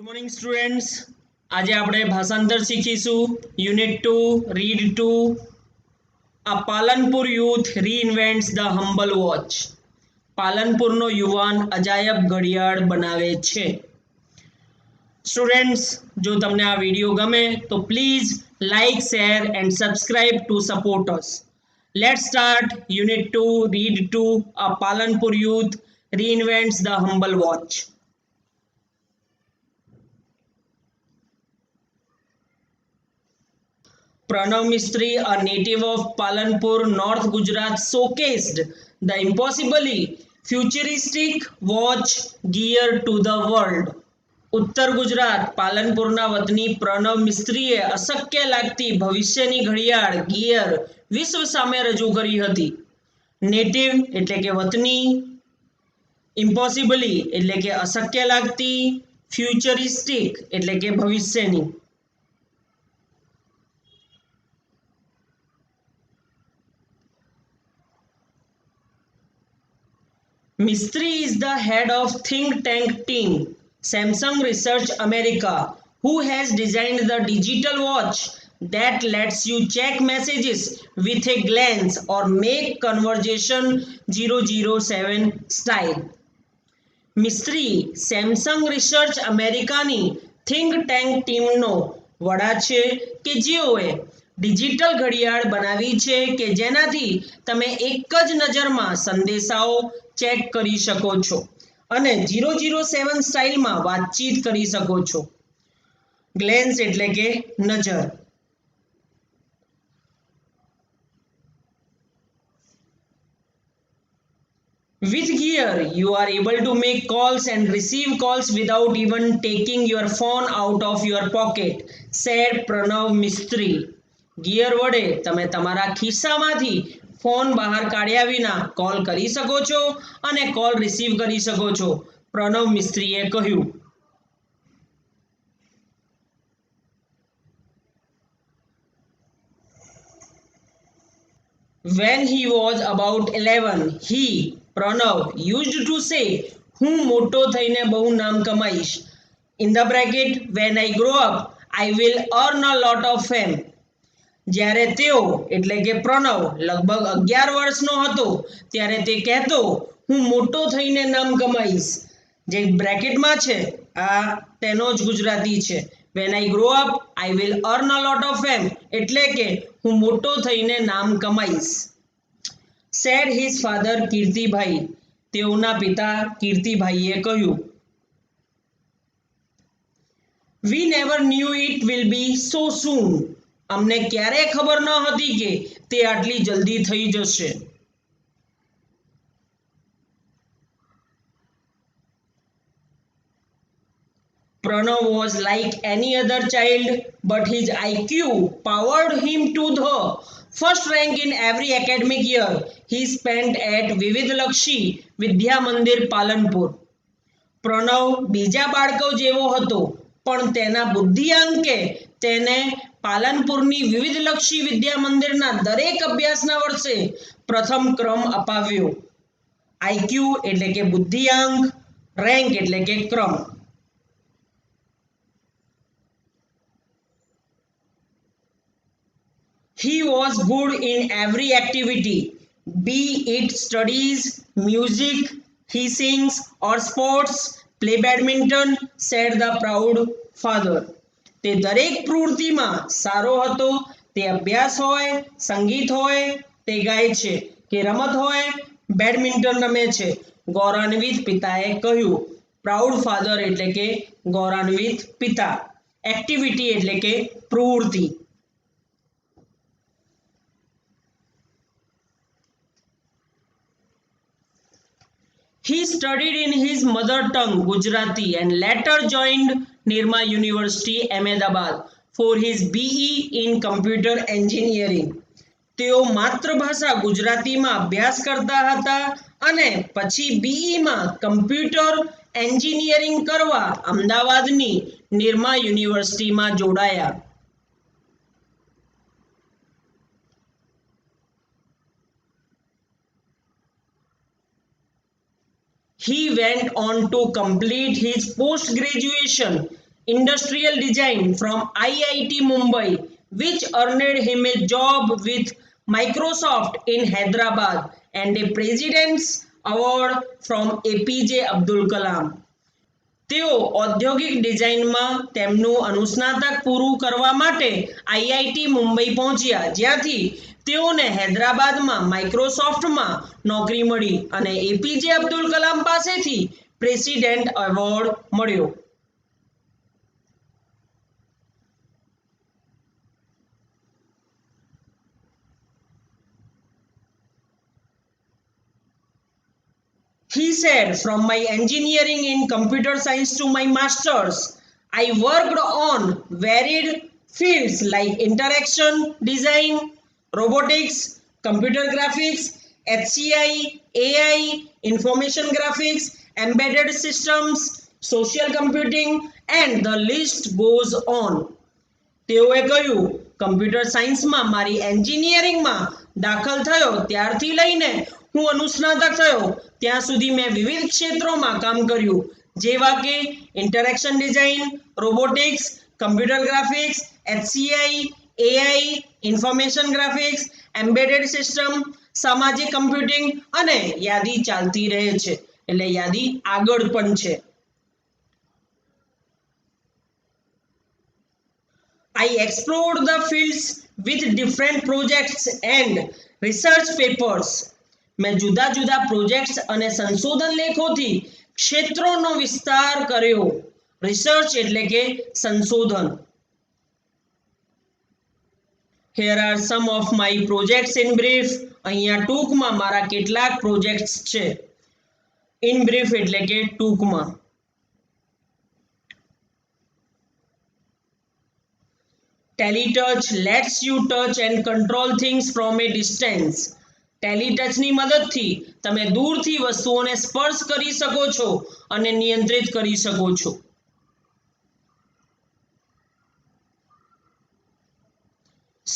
Morning students, આજે આપણે ભાષાંતર શીખીશું. Unit 2 read 2. આ Palanpur youth reinvents the humble watch. પાલનપુરનો યુવાન અજાયબ ઘડિયાળ બનાવે છે. સ્ટુડન્ટ્સ, જો તમને આ વિડીયો ગમે તો please like, share and subscribe to support us. Let's start unit 2 read 2. આ Palanpur youth reinvents the humble watch. Pranav Mistry, a native of Palanpur, North Gujarat, showcased the impossibly futuristic watch gear to the world. ઉત્તર ગુજરાત પાલનપુરના વતની પ્રણવ મિસ્ત્રીએ અશક્ય લાગતી ભવિષ્યની ઘડિયાળ gear વિશ્વ સામે રજૂ કરી હતી. નેટિવ એટલે કે વતની, ઇમ્પોસિબલી એટલે કે અશક્ય લાગતી, ફ્યુચરિસ્ટિક એટલે કે ભવિષ્યની. Mistry is the head of think tank team Samsung Research America, who has designed the digital watch that lets you check messages with a glance or make conversation 007 style. Mistry Samsung research અમેરિકાની think tank ટીમનો વડા છે કે જેઓએ digital ઘડિયાળ બનાવી છે કે જેનાથી તમે એક જ નજરમાં સંદેશાઓ ચેક કરી શકો છો અને 007 સ્ટાઇલમાં વાતચીત કરી શકો છો. ગ્લેન્સ એટલે કે નજર. With gear, you are able to make calls and receive calls without even taking your phone out of your pocket, said Pranav Mistry. Gear વડે તમે તમારા ખિસ્સામાંથી ફોન બહાર કાઢ્યા વિના કોલ કરી શકો છો અને કોલ રિસીવ કરી શકો છો, પ્રણવ મિસ્ત્રીએ કહ્યું. When he was about 11, he, Pranav, used to say, હું મોટો થઈને બહુ નામ કમાઈશ. In the bracket, when I grow up, I will earn a lot of fame. જ્યારે તેઓ એટલે કે પ્રણવ લગભગ 11 વર્ષનો હતો ત્યારે તે કહેતો, હું મોટો થઈને નામ કમાઈશ. જે બ્રેકેટમાં છે આ તેનો જ ગુજરાતી છે. When I grow up, I will earn a lot of fame એટલે કે હું મોટો થઈને નામ કમાઈશ. Said his father Kirtibhai. તેઓના પિતા કીર્તિભાઈએ કહ્યું. We never knew it will be so soon. અમને ક્યારે ખબર ન હતી કે તે આટલી જલ્દી થઈ જશે. Pranav was like any other child, but his IQ powered him to the first rank in every academic year he spent at Vividlakshi Vidya Mandir Palanpur. Pranab બીજા બાળકો જેવો હતો, પણ તેના બુદ્ધિઆંકે તેને પાલનપુરની વિવિધલક્ષી વિદ્યા મંદિરના દરેક અભ્યાસના વર્ષે પ્રથમ ક્રમ અપાવ્યો. IQ એટલે કે બુદ્ધિઆંક, રેન્ક એટલે કે ક્રમ. He was good in every activity, be it studies, music, he sings or sports, play badminton, said the proud father. તે દરેક પ્રવૃત્તિમાં સારો હતો. તે અભ્યાસ હોય, સંગીત હોય, તે ગાય છે કે રમત હોય, બેડમિન્ટન રમે છે, ગૌરવાન્વિત પિતાએ કહ્યું. પ્રાઉડ ફાધર એટલે કે ગૌરવાન્વિત પિતા. એક્ટિવિટી એટલે કે પ્રવૃત્તિ. He studied in his mother tongue Gujarati and later joined Nirma University Ahmedabad for his BE in computer engineering. તેઓ માતૃભાષા ગુજરાતીમાં અભ્યાસ કરતા હતા અને પછી બીઈમાં કમ્પ્યુટર એન્જિનિયરિંગ કરવા અમદાવાદની નિર્મા યુનિવર્સિટીમાં જોડાયા. He went on to complete his post-graduation industrial design from IIT Mumbai, which earned him a job with Microsoft in Hyderabad and a President's Award from APJ Abdul Kalam. તેઓ ઔદ્યોગિક ડિઝાઇનમાં તેમનું અનુસ્નાતક પૂરું કરવા માટે આઈઆઈટી મુંબઈ પહોંચ્યા, જ્યાંથી તેઓને હૈદરાબાદમાં માઇક્રોસોફ્ટમાં નોકરી મળી અને એપીજે અબ્દુલ કલામ પાસેથી પ્રેસિડેન્ટ એવોર્ડ મળ્યો. He said, from my engineering in computer science to my master's, I worked on varied fields like interaction design, robotics, computer graphics, HCI, AI, information graphics, embedded systems, social computing, and the list goes on. તેઓએ કહ્યું, computer સાયન્સમાં મારી એન્જિનિયરિંગમાં દાખલ થયો ત્યારથી લઈને હું અનુસ્નાતક થયો ત્યાં સુધી મેં વિવિધ ક્ષેત્રોમાં કામ કર્યું, જેવા કે interaction design, robotics, computer graphics, HCI, AI, information graphics, embedded system, સામાજિક કમ્પ્યુટિંગ અને યાદી ચાલતી રહે છે, એટલે યાદી આગળ પણ છે. I explored the fields with different projects and research papers. મેં જુદા જુદા પ્રોજેક્ટ્સ અને સંશોધન લેખોથી ક્ષેત્રોનો વિસ્તાર કર્યો. રિસર્ચ એટલે કે સંશોધન. Here are some of my projects in brief. અહીંયા ટૂંકમાં મારા કેટલાક પ્રોજેક્ટ્સ છે. In brief એટલે કે ટૂંકમાં. Teletouch lets you touch and control things from a distance. ટેલીટચની મદદથી તમે દૂરથી વસ્તુઓને સ્પર્શ કરી શકો છો અને નિયંત્રિત કરી શકો છો.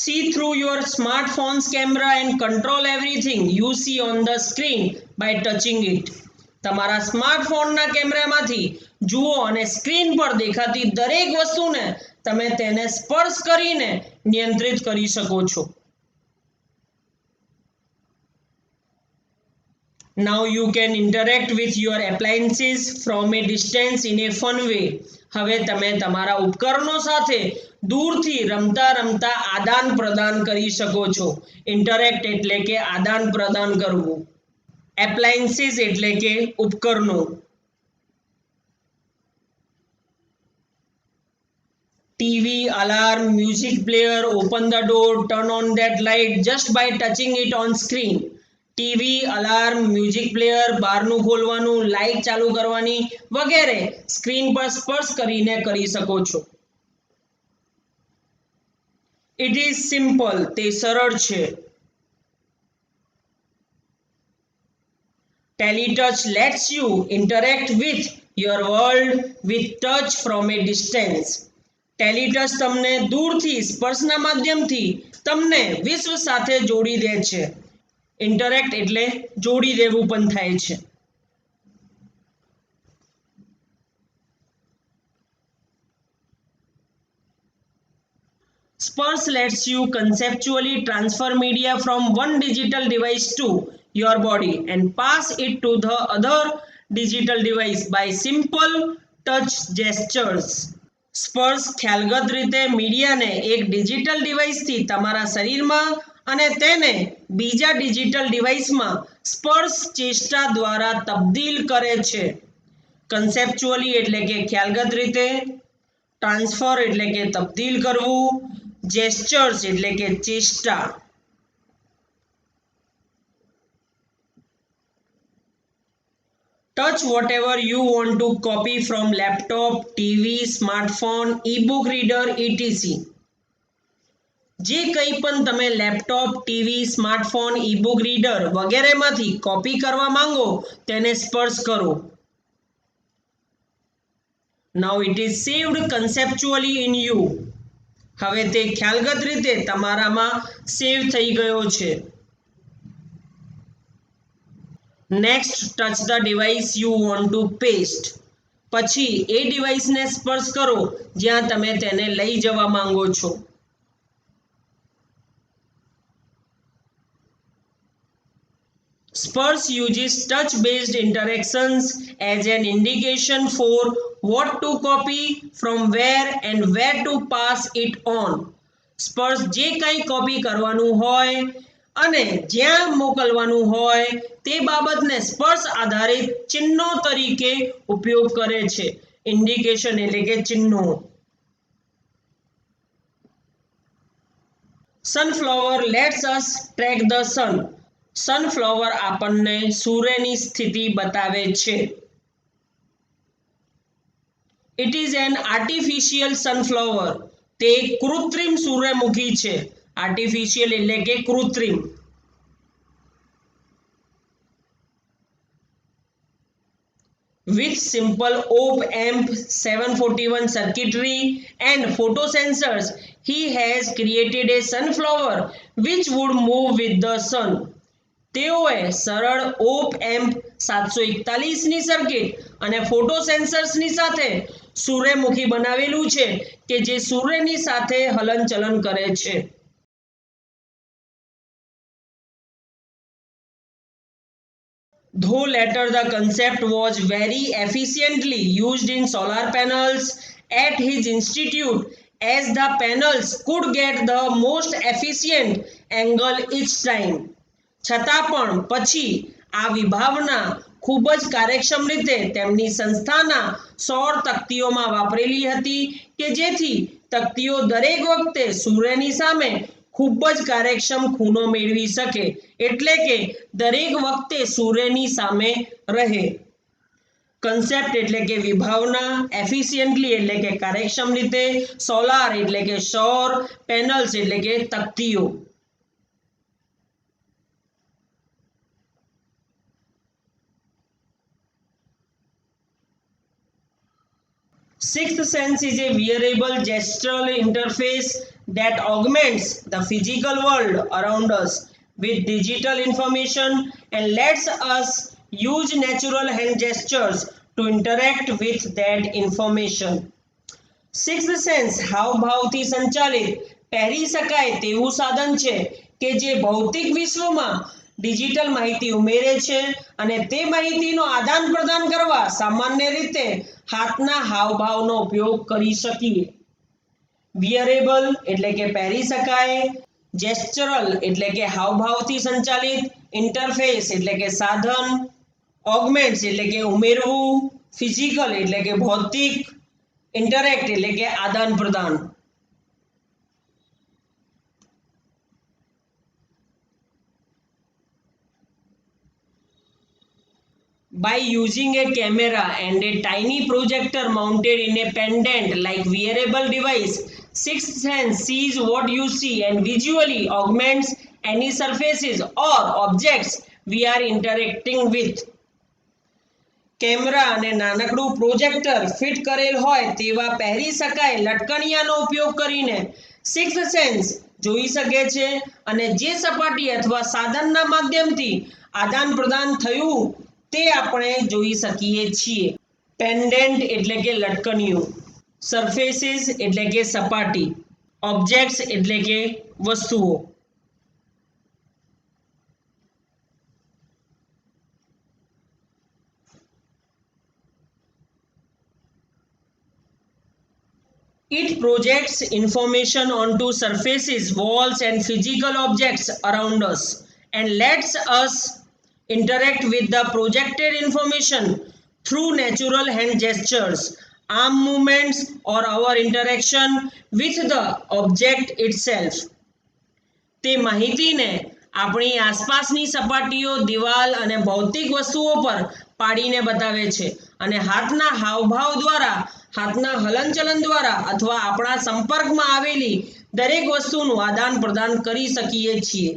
See through your smartphone's camera and control everything you see on the screen by touching it. તમારા સ્માર્ટફોનના કેમેરામાંથી જુઓ અને સ્ક્રીન પર દેખાતી દરેક વસ્તુને તમે તેને સ્પર્શ કરીને નિયંત્રિત કરી શકો છો. Now you can interact with your appliances from a distance in a fun way. હવે તમે તમારા ઉપકરણો સાથે દૂરથી રમતા રમતા આદાન પ્રદાન કરી શકો છો. ઇન્ટરેક્ટ એટલે કે આદાન પ્રદાન કરવું. એપ્લાયન્સીસ એટલે કે ઉપકરણો. TV, alarm, music player, open the door, turn on that light just by touching it on screen. TV, alarm, music player, બારનું ખોલવાનું, લાઇટ ચાલુ કરવાની વગેરે સ્ક્રીન પર સ્પર્શ કરીને કરી શકો છો. It is simple, તે સરળ છે. Teletouch lets you interact with your world with touch from a distance. ટેલીટચ તમને દૂરથી સ્પર્શના માધ્યમથી તમને વિશ્વ સાથે જોડી દે છે. ઇન્ટરેક્ટ એટલે જોડી દેવું પણ થાય છે. Spurs lets you conceptually transfer media from one digital device to your body and pass it to the other digital device by simple touch gestures. સ્પર્શ ખ્યાલગત રીતે મીડિયાને એક ડિજિટલ ડિવાઇસથી તમારા શરીરમાં અને તેને બીજા ડિજિટલ ડિવાઇસમાં સ્પર્શ ચેષ્ટા દ્વારા તબદીલ કરે છે. કન્સેપ્ચ્યુઅલી એટલે કે ખ્યાલગત રીતે, ટ્રાન્સફર એટલે કે તબદીલ કરવું, જેસ્ચર્સ એટલે કે ચેષ્ટા. Touch whatever you want to copy from laptop, TV, smartphone, e-book reader, etc. જે કંઈ પણ તમે laptop, TV, smartphone, ebook reader વગેરેમાંથી કોપી કરવા માંગો તેને સ્પર્શ કરો. Now it is saved conceptually in you. હવે તે ખ્યાલગત રીતે તમારામાં સેવ થઈ ગયો છે. Next, touch the device you want to paste. પછી એ ડિવાઇસને સ્પર્શ કરો જ્યાં તમે તેને લઈ જવા માંગો છો. Spurs uses touch-based interactions as an indication for what to copy, from where and where to pass it on. Spurs જે કંઈ કોપી કરવાનું હોય અને જ્યાં મોકલવાનું હોય તે બાબતને સ્પર્શ આધારિત ચિહ્નો તરીકે ઉપયોગ કરે છે. ઇન્ડિકેશન એટલે કે ચિહ્નો. Sunflower lets us track the sun. Sunflower આપણને સૂર્યની સ્થિતિ બતાવે છે. It is an artificial sunflower. તે કૃત્રિમ સૂર્યમુખી છે. આર્ટિફિશિયલ એટલે કે કૃત્રિમ. With simple op-amp 741 circuitry and photosensors, he has created a sunflower which would move with the sun. તેઓએ સરળ ઓપ એમ્પ 741ની સર્કિટ અને ફોટો સેન્સર્સની સાથે સૂર્યમુખી બનાવેલું છે કે જે સૂર્યની સાથે હલનચલન કરે છે. Though later the concept was very efficiently used in solar panels at his institute, as the panels could get the most efficient angle each time. છતાં પણ પછી આ વિભાવના ખૂબ જ કાર્યક્ષમ રીતે તેમની સંસ્થાના સૌર તકતીઓમાં વાપરેલી હતી કે જેથી તકતીઓ દરેક વખતે સૂર્યની સામે ખૂબ જ કાર્યક્ષમ ખૂણો મેળવી શકે, એટલે કે દરેક વખતે સૂર્યની સામે રહે. કન્સેપ્ટ એટલે કે વિભાવના, એફિશિયન્ટલી એટલે કે કાર્યક્ષમ રીતે, સોલાર એટલે કે સૌર, પેનલ્સ એટલે કે તકતીઓ. Sixth sense is a wearable gestural interface that augments the physical world around us with digital information and lets us use natural hand gestures to interact with that information. Sixth sense હાવભાવથી સંચાલિત પહેરી શકાય તેવું સાધન છે કે જે ભૌતિક વિશ્વમાં ડિજિટલ માહિતી ઉમેરે છે અને તે માહિતીનો આદાન પ્રદાન કરવા સામાન્ય રીતે હાથના હાવભાવનો ઉપયોગ કરી શકીએ. વિયરેબલ એટલે કે પહેરી શકાય, જેસ્ચરલ એટલે કે હાવભાવથી સંચાલિત, ઇન્ટરફેસ એટલે કે સાધન, ઓગમેન્ટ્સ એટલે કે ઉમેરવું, ફિઝિકલ એટલે કે ભૌતિક, ઇન્ટરેક્ટ એટલે કે આદાન પ્રદાન. By using a camera and a tiny projector mounted in a pendant like wearable device, sixth sense sees what you see and visually augments any surfaces or objects we are interacting with. Camera અને નાનકડું projector fit કરેલ હોય તેવા પહેરી શકાય લટકણિયાનો ઉપયોગ કરીને sixth sense જોઈ શકે છે અને જે સપાટી અથવા સાધનના માધ્યમથી આદાન પ્રદાન થયું તે આપણે જોઈ શકીએ છીએ. પેન્ડેન્ટ એટલે કે લટકણિયું, સરફેસીસ એટલે કે સપાટી, ઓબ્જેક્ટ્સ એટલે કે વસ્તુઓ. It projects information onto surfaces, walls and physical objects around us and lets us interact with the projected information through natural hand gestures, arm movements or our interaction with the object itself. તે માહિતીને આપણી આસપાસની સપાટીઓ, દિવાલ અને ભૌતિક વસ્તુઓ પર પાડીને બતાવે છે અને હાથના હાવભાવ દ્વારા, હાથના હલનચલન દ્વારા અથવા આપણા સંપર્કમાં આવેલી દરેક વસ્તુનું આદાન પ્રદાન કરી શકીએ છીએ.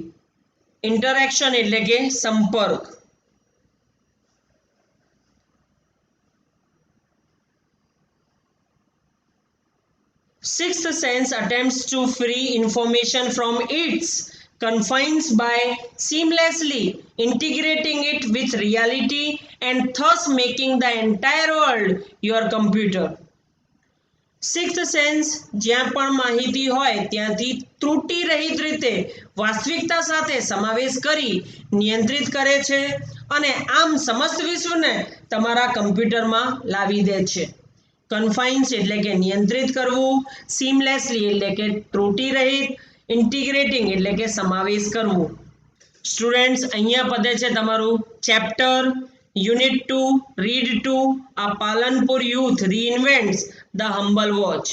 ઇન્ટરેક્શન એટલે કે સંપર્ક. Sixth sense attempts to free information from its confines by seamlessly integrating it with reality and thus making the entire world your computer. Sixth sense જ્યાં પણ માહિતી હોય ત્યાંથી ત્રુટિ રહિત રીતે વાસ્તવિકતા સાથે સમાવેશ કરી નિયંત્રિત કરે છે અને આમ સમસ્ત વિશ્વને તમારા કમ્પ્યુટરમાં લાવી દે છે. કન્ફાઇન્સ એટલે કે નિયંત્રિત કરવું, સીમલેસલી એટલે કે ત્રુટિ રહિત, ઇન્ટિગ્રેટિંગ એટલે કે સમાવેશ કરવું. સ્ટુડન્ટ્સ, અહીંયા પદે છે તમારું ચેપ્ટર યુનિટ 2 રીડ 2 આ Palanpur youth reinvents the humble watch.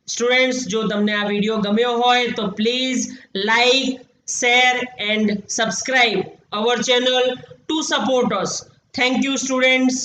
Students, જો તમને આ વિડીયો ગમ્યો હોય તો please like, share and subscribe our channel to support us. Thank you students.